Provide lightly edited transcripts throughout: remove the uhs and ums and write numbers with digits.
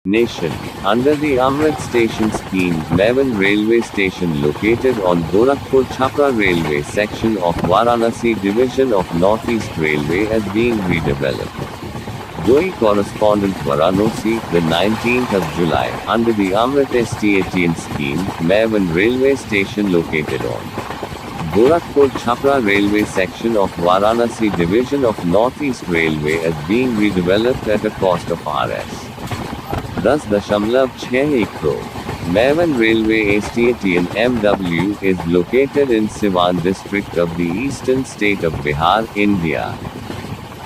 Nation. Under the Amrit Station scheme, Maivan Railway Station located on Gorakhpur Chhapra Railway section of Varanasi division of Northeast Railway is being redeveloped. Doi correspondent Varanasi, the 19th of July, under the Amrit STATN scheme, Maivan Railway Station located on Gorakhpur Chhapra Railway section of Varanasi division of Northeast Railway is being redeveloped at a cost of Rs. 10.61 crore. Maivan Railway STATN MW is located in Siwan district of the eastern state of Bihar, India.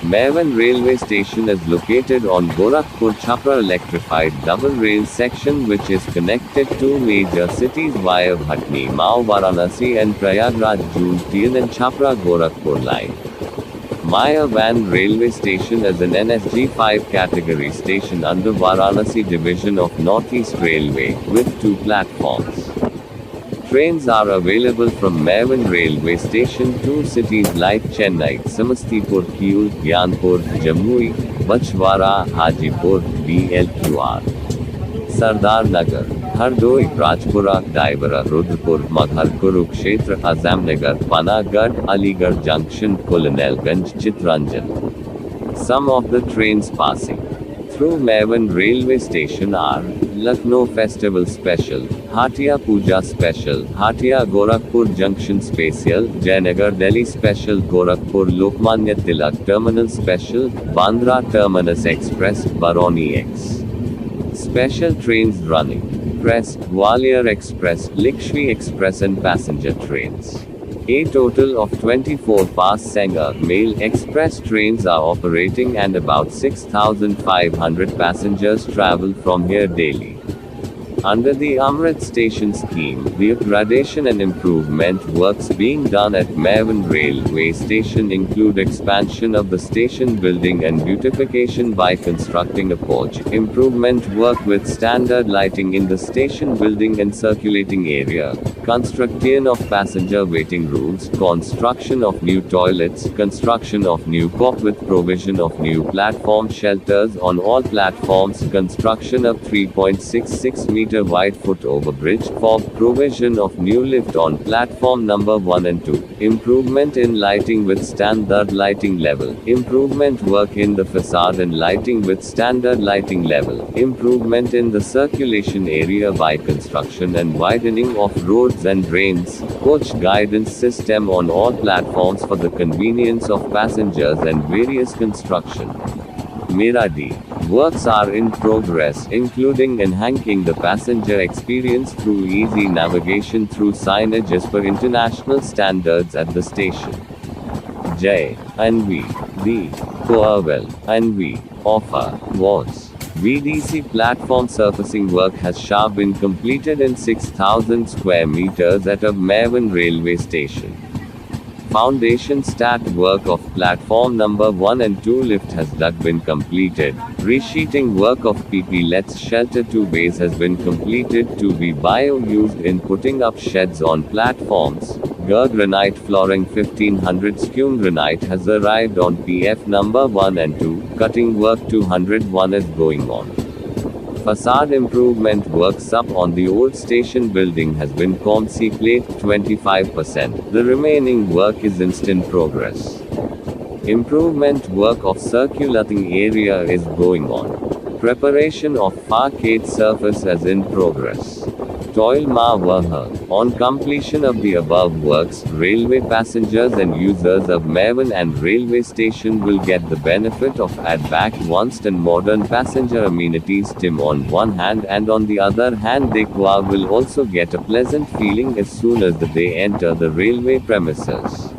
Maivan Railway Station is located on Gorakhpur Chhapra electrified double rail section which is connected to major cities via Bhatni, Mao, Varanasi and Prayagraj June and Chhapra Gorakhpur line. Maivan Railway Station is an NSG 5 category station under Varanasi division of Northeast Railway, with 2 platforms. Trains are available from Maivan Railway Station to cities like Chennai, Samastipur, Kiul, Gyanpur, Jamui, Bachwara, Hajipur, BLQR, Sardar Nagar, Hardoi, Rajpura, Daivara, Rudrapur, Maghar, Kurukshetra, Azamnagar, Panagarh, Aligarh Junction, Colonelganj, Chitranjan. Some of the trains passing through Maivan Railway Station are Lucknow Festival Special, Hatia Puja Special, Hatia Gorakhpur Junction Special, Jayanagar Delhi Special, Gorakhpur Lokmanya Tilak Terminal Special, Bandra Terminus Express, Barauni X. Special trains running Press, Gwalior Express, Likshmi Express and passenger trains. A total of 24 passenger mail express trains are operating and about 6,500 passengers travel from here daily. Under the Amrit Station scheme, the upgradation and improvement works being done at Maivan Railway Station include expansion of the station building and beautification by constructing a porch, improvement work with standard lighting in the station building and circulating area, construction of passenger waiting rooms, construction of new toilets, construction of new cop with provision of new platform shelters on all platforms, construction of 3.66 meter wide foot overbridge, for provision of new lift on platform number 1 and 2, improvement in lighting with standard lighting level, improvement work in the facade and lighting with standard lighting level, improvement in the circulation area by construction and widening of roads and drains, coach guidance system on all platforms for the convenience of passengers and various construction. Miradi. Works are in progress, including enhancing the passenger experience through easy navigation through signage as per international standards at the station. J. and V. The Coawell and V. offer was VDC platform surfacing work has been completed in 6,000 square meters at a Maivan railway station. Foundation stat work of platform number 1 and 2 lift has been completed. Resheeting work of PP-lets shelter 2 bays has been completed to be bio-used in putting up sheds on platforms. Granite flooring 1500 skewn granite has arrived on PF number 1 and 2. Cutting work 201 is going on. Facade improvement works up on the old station building has been complete 25%. The remaining work is in progress. Improvement work of circulating area is going on. Preparation of facade surface is in progress. Toil Ma Waha. On completion of the above works, railway passengers and users of Maivan and railway station will get the benefit of advanced and modern passenger amenities TIM on one hand, and on the other hand they will also get a pleasant feeling as soon as they enter the railway premises.